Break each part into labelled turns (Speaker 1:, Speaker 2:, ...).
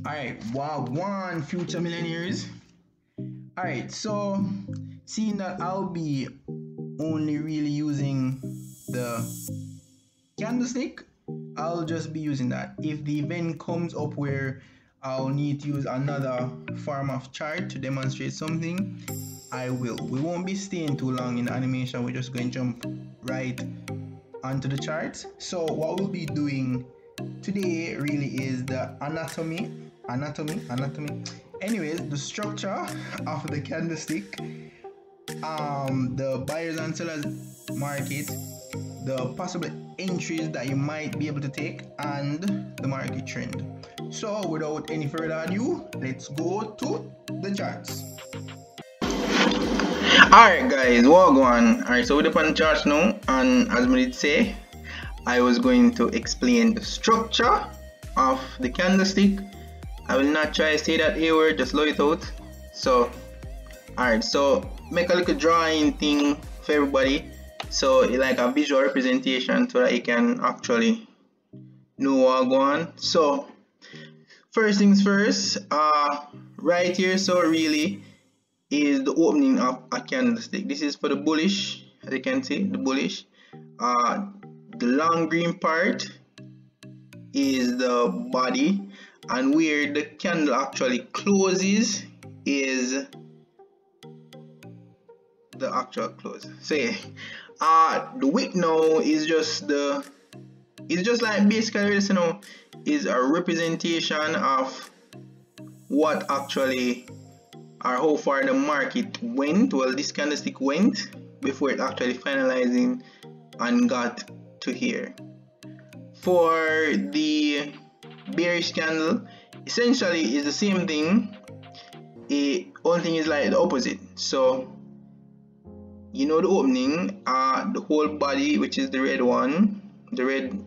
Speaker 1: Alright, wow, one future millionaires. Alright, so seeing that I'll be only really using the candlestick, I'll just be using that. If the event comes up where I'll need to use another form of chart to demonstrate something, I will. We won't be staying too long in the animation. We're just going to jump right onto the charts. So what we'll be doing today really is the anatomy. Anyways, the structure of the candlestick, the buyers and sellers market, the possible entries that you might be able to take, and the market trend. So without any further ado, let's go to the charts. Alright guys, what go on? Alright, so we're up on the charts now, and as I did say, I was going to explain the structure of the candlestick. I will not try to say that A word, just slow it out. So alright, so make a little drawing thing for everybody, so like a visual representation so that you can actually know what go on. So first things first, right here, so really is the opening of a candlestick. This is for the bullish, as you can see, the bullish. The long green part is the body, and where the candle actually closes is the actual close. So yeah, the wick now is just like basically this, you know, is a representation of what actually or how far the market went, well this candlestick went before it actually finalizing and got to here. For the bearish candle, essentially is the same thing. Only thing is like the opposite. So you know the opening, the whole body, which is the red one, the red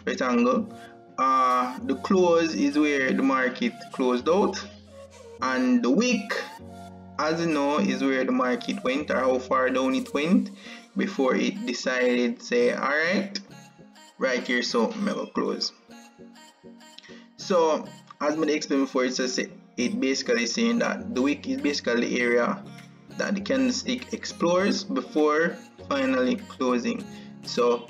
Speaker 1: rectangle, the close is where the market closed out, and the wick, as you know, is where the market went or how far down it went before it decided say alright, right here, so mega close. So as I explained before, it's just it basically saying that the wick is basically the area that the candlestick explores before finally closing. So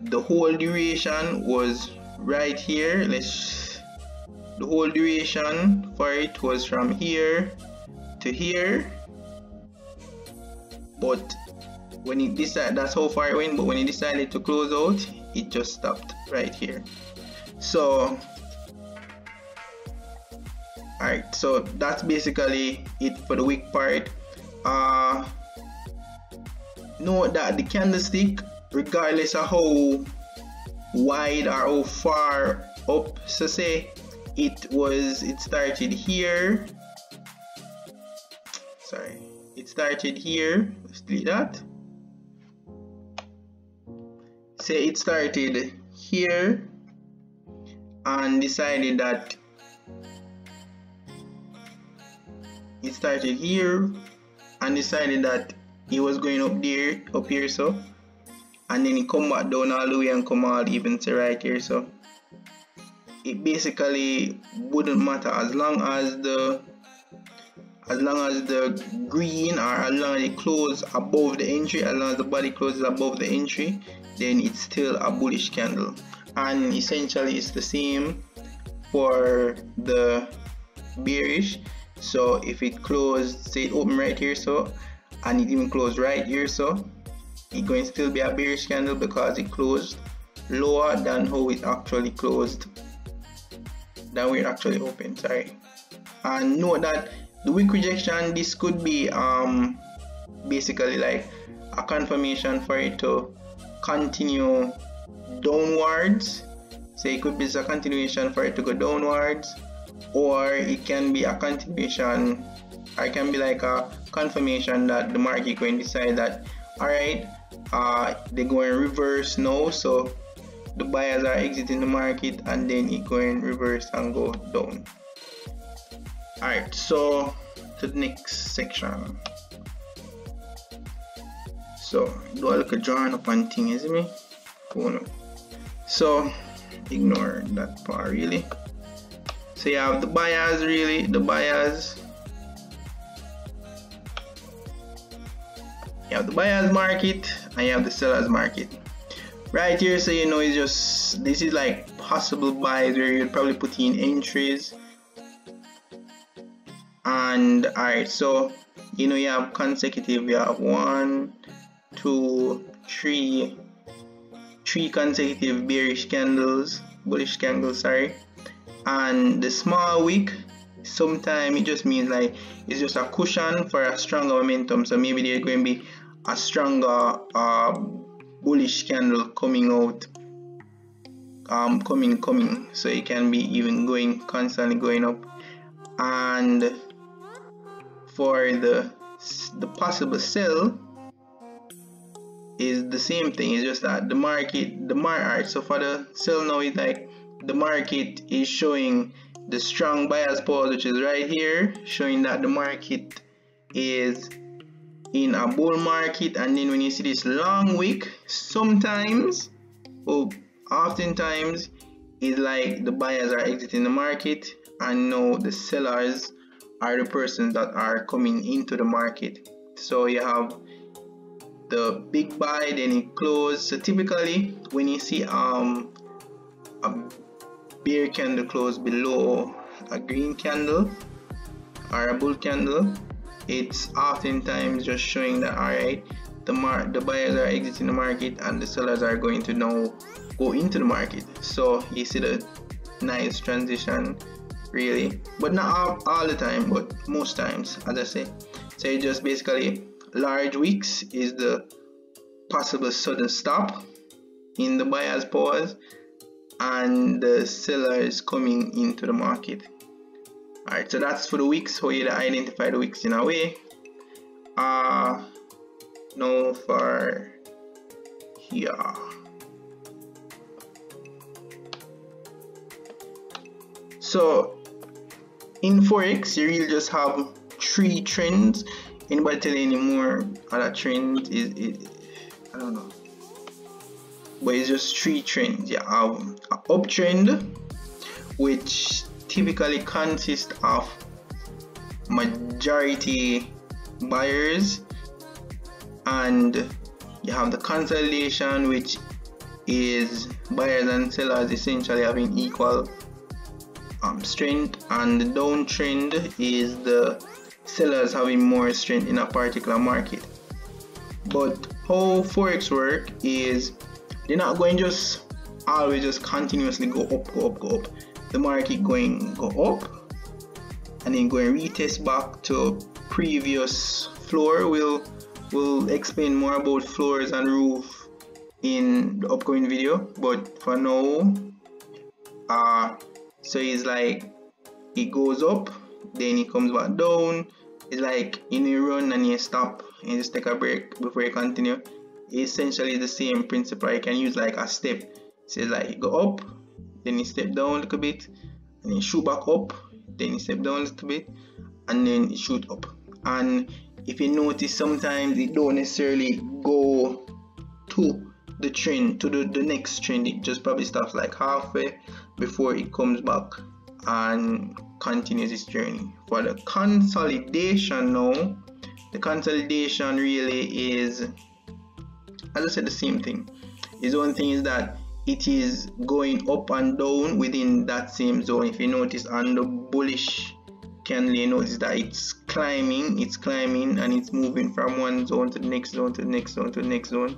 Speaker 1: the whole duration was right here. The whole duration for it was from here to here, but when it decided, that's how far it went, but when it decided to close out, it just stopped right here. So alright, so that's basically it for the wick part. Note that the candlestick, regardless of how wide or how far up, so say it started here, sorry, it started here, let's delete that. Say it started here and decided that it started here and decided that it was going up here, so, and then it come back down all the way and come out even to right here. So it basically wouldn't matter as long as the green, or as long as it closes above the entry, as long as the body closes above the entry, then it's still a bullish candle. And essentially it's the same for the bearish. So if it closed, say it open right here, so, and it even closed right here, so it's going to still be a bearish candle because it closed lower than how it actually closed, than where it actually opened, sorry. And note that the wick rejection, this could be basically like a confirmation for it to continue downwards. So it could be a continuation for it to go downwards, or it can be a continuation, or it can be like a confirmation that the market going to decide that alright, they're going reverse now, so the buyers are exiting the market, and then it going reverse and go down. Alright, so to the next section. So do I look at drawing up on thing, isn't me? Oh no. So ignore that part really. So you have the buyers, really, the buyers. You have the buyers market and you have the sellers market. Right here, so you know, it's just, this is like possible buys where you'd probably put in entries. And alright, so you know, you have consecutive, you have 1, 2, 3 consecutive bearish candles, bullish candles, sorry. And the small wick, sometimes it just means like it's just a cushion for a stronger momentum. So maybe there's going to be a stronger bullish candle coming out, coming, so it can be even going, constantly going up. And for the possible sell is the same thing. It's just that the market, alright, so for the sell now, it's like the market is showing the strong buyers pause, which is right here, showing that the market is in a bull market. And then when you see this long wick, sometimes, oftentimes, it's like the buyers are exiting the market and now the sellers are the persons that are coming into the market. So you have the big buy, then it close. So typically when you see a bear candle close below a green candle or a bull candle, it's oftentimes just showing that alright, the buyers are exiting the market and the sellers are going to now go into the market. So you see the nice transition, really, but not all the time, but most times, as I say. So it just basically, large wicks is the possible sudden stop in the buyer's pause and the sellers coming into the market. Alright, so that's for the wicks, how you identify the wicks in a way. Now for here, so in Forex you really just have 3 trends. Anybody tell you any more other trends? I don't know, but it's just 3 trends. You have an uptrend, which typically consists of majority buyers, and you have the consolidation, which is buyers and sellers essentially having equal strength, and the downtrend is the sellers having more strength in a particular market. But how Forex work is they're not going just always just continuously go up. The market going go up and then going retest back to previous floor. We'll explain more about floors and roof in the upcoming video, but for now, so it's like it goes up, then it comes back down. It's like you run and you stop and you just take a break before you continue. It's essentially the same principle. You can use like a step. So it's like you go up, then you step down a little bit, and then shoot back up, then you step down a little bit, and then you shoot up. And if you notice, sometimes it don't necessarily go to the trend, to the next trend. It just probably stops like halfway before it comes back and continues its journey. For the consolidation now, the consolidation really is, as I said, the same thing. Its one thing is that it is going up and down within that same zone. If you notice on the bullish candle, you notice that it's climbing, and it's moving from one zone to the next zone to the next zone to the next zone.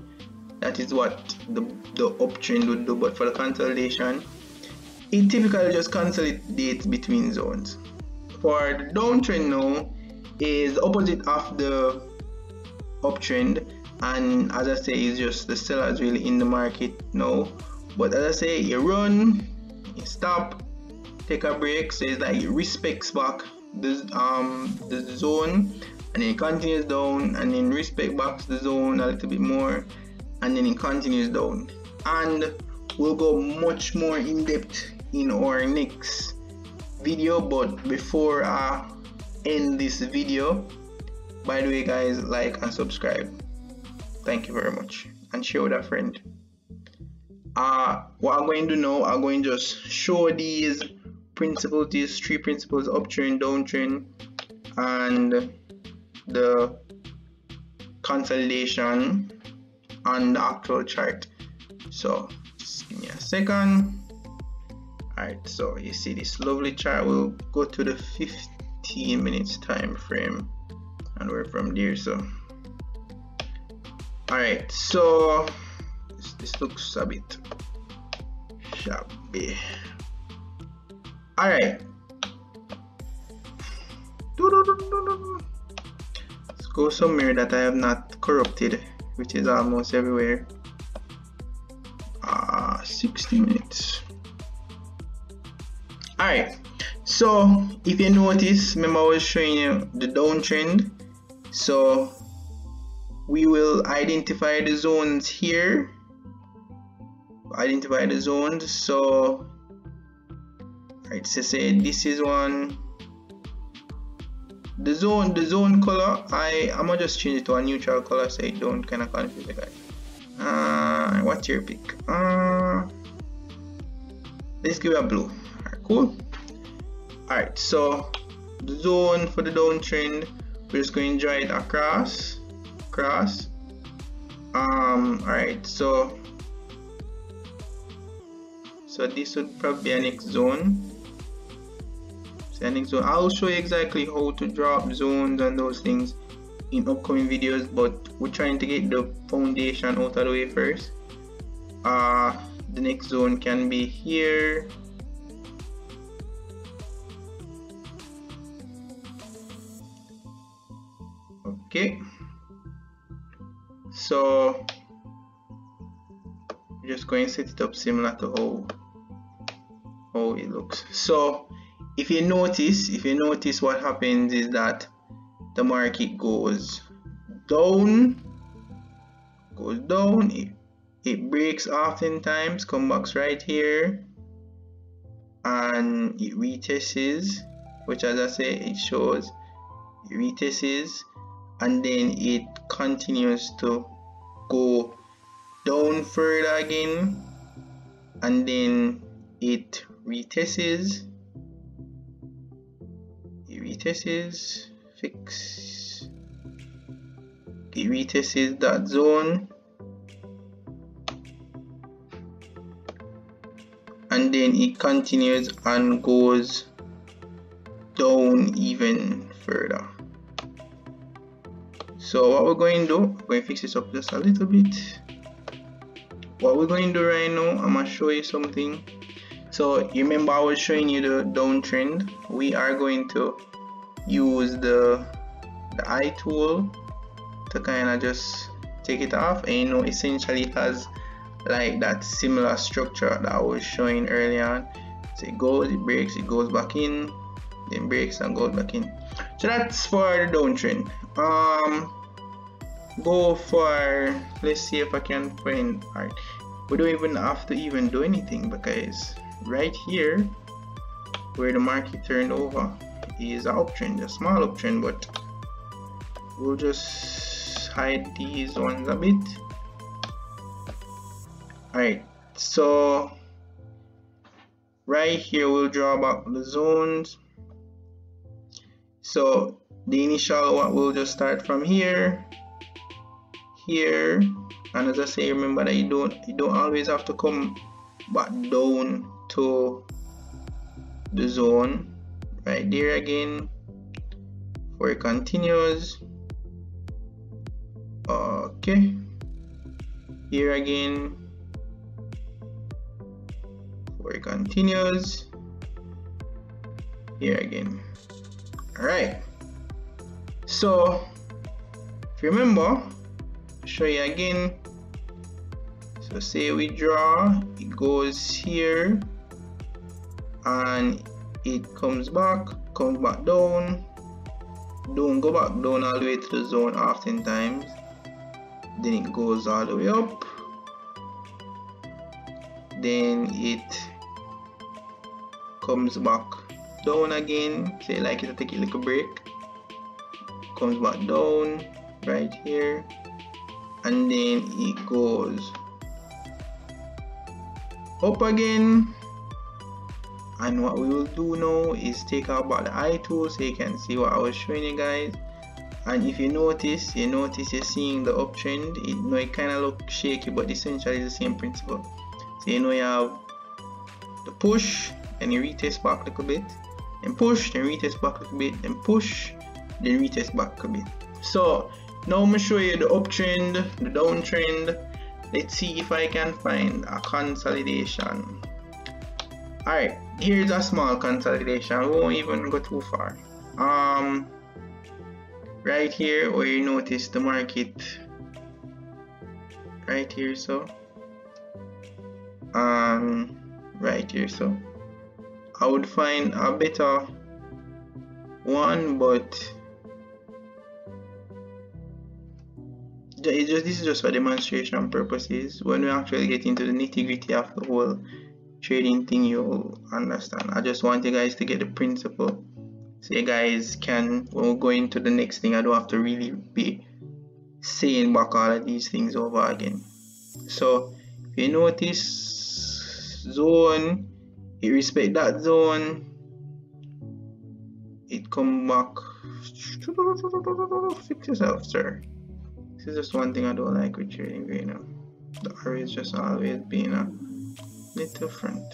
Speaker 1: That is what the uptrend would do. But for the consolidation, it typically just consolidates between zones. For the downtrend now is the opposite of the uptrend, and as I say, it's just the sellers really in the market now. But as I say, you run, you stop, take a break, so it's like it respects back the zone, and then it continues down, and then respect back to the zone a little bit more, and then it continues down. And we'll go much more in depth in our next video. But before I end this video, by the way guys, like and subscribe. Thank you very much, and share with a friend. What I'm going to do now, I'm going to just show these principles, these three principles: uptrend, downtrend, and the consolidation on the actual chart. So just give me a second. Alright, so you see this lovely chart. We'll go to the 15 minutes time frame and we're from there. So alright, so this looks a bit shabby. Alright, let's go somewhere that I have not corrupted, which is almost everywhere. 60 minutes. Alright, so if you notice, remember I was showing you the downtrend. So we will identify the zones here. Identify the zones. So right, so say this is one. The zone color, I'm gonna just change it to a neutral color so it don't kind of confuse the guy. What's your pick? Let's give it a blue. Alright, cool. Alright, so the zone for the downtrend, we're just going to draw it across. Alright, so this would probably be our next zone. So I'll show you exactly how to draw up zones and those things in upcoming videos, but we're trying to get the foundation out of the way first. The next zone can be here. Okay, so we're just going to set it up similar to how it looks. So if you notice what happens is that the market goes down, it breaks oftentimes, comes back right here, and it retests, which, as I say, it shows it retests, and then it continues to go down further again, and then it retests, fix, it retests that zone, and then it continues and goes down even further. So what we're going to do, we're going to fix this up just a little bit. What we're going to do right now, I'm going to show you something. So you remember I was showing you the downtrend. We are going to use the eye tool to kind of just take it off, and you know, essentially it has like that similar structure that I was showing earlier on. So it goes, it breaks, it goes back in, then breaks and goes back in. So that's for the downtrend. Go for, let's see if I can find. Alright, we don't even have to even do anything, because right here where the market turned over is an uptrend, a small uptrend, but we'll just hide these ones a bit. Alright, so right here we'll draw back the zones. So the initial one will just start from here, and as I say, remember that you don't always have to come back down to the zone. Right there again for it continues. Okay, here again for it continues, here again. All right, so if you remember, show you again. So say we draw, it goes here and it comes back down, don't go back down all the way to the zone oftentimes, then it goes all the way up, then it comes back down again, say like it'll take a little break, comes back down right here, and then it goes up again And what we will do now is take out about the eye tool so you can see what I was showing you guys. And if you notice you're seeing the uptrend. It kind of look shaky, but essentially it's the same principle. So you have the push, and you retest back a little bit, then push, then retest back a little bit, then push, then retest back a bit. So now I'm gonna show you the uptrend, the downtrend. Let's see if I can find a consolidation. Alright, here's a small consolidation. We won't even go too far. Right here where you notice the market right here, so right here, so I would find a better one, but this is just for demonstration purposes. When we actually get into the nitty-gritty of the whole trading thing, you'll understand. I just want you guys to get the principle, so you guys can, when we go into the next thing, I don't have to really be saying back all of these things over again. So if you notice zone, you respect that zone, it come back. Fix yourself, sir. This is just one thing I don't like with trading right now. The arrow is just always being a little front.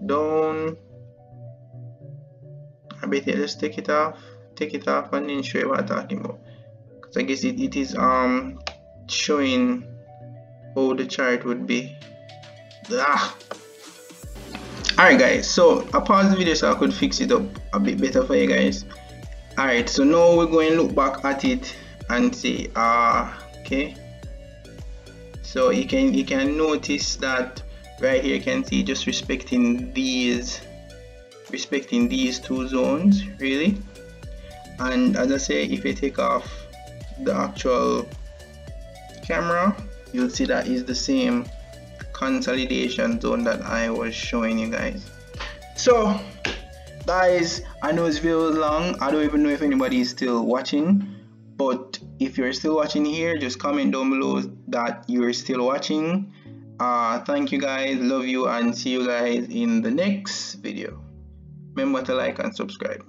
Speaker 1: Down. I bet you just take it off, and then show you what I'm talking about. Because I guess it is showing how the chart would be. Alright guys, so I paused the video so I could fix it up a bit better for you guys. Alright, so now we're going to look back at it and see, okay. So you can notice that right here, you can see just respecting these two zones really. And as I say, if you take off the actual camera, you'll see that is the same consolidation zone that I was showing you guys. So guys, I know this video was long. I don't even know if anybody is still watching, but if you're still watching here, just comment down below that you're still watching. Thank you guys, love you, and see you guys in the next video. Remember to like and subscribe.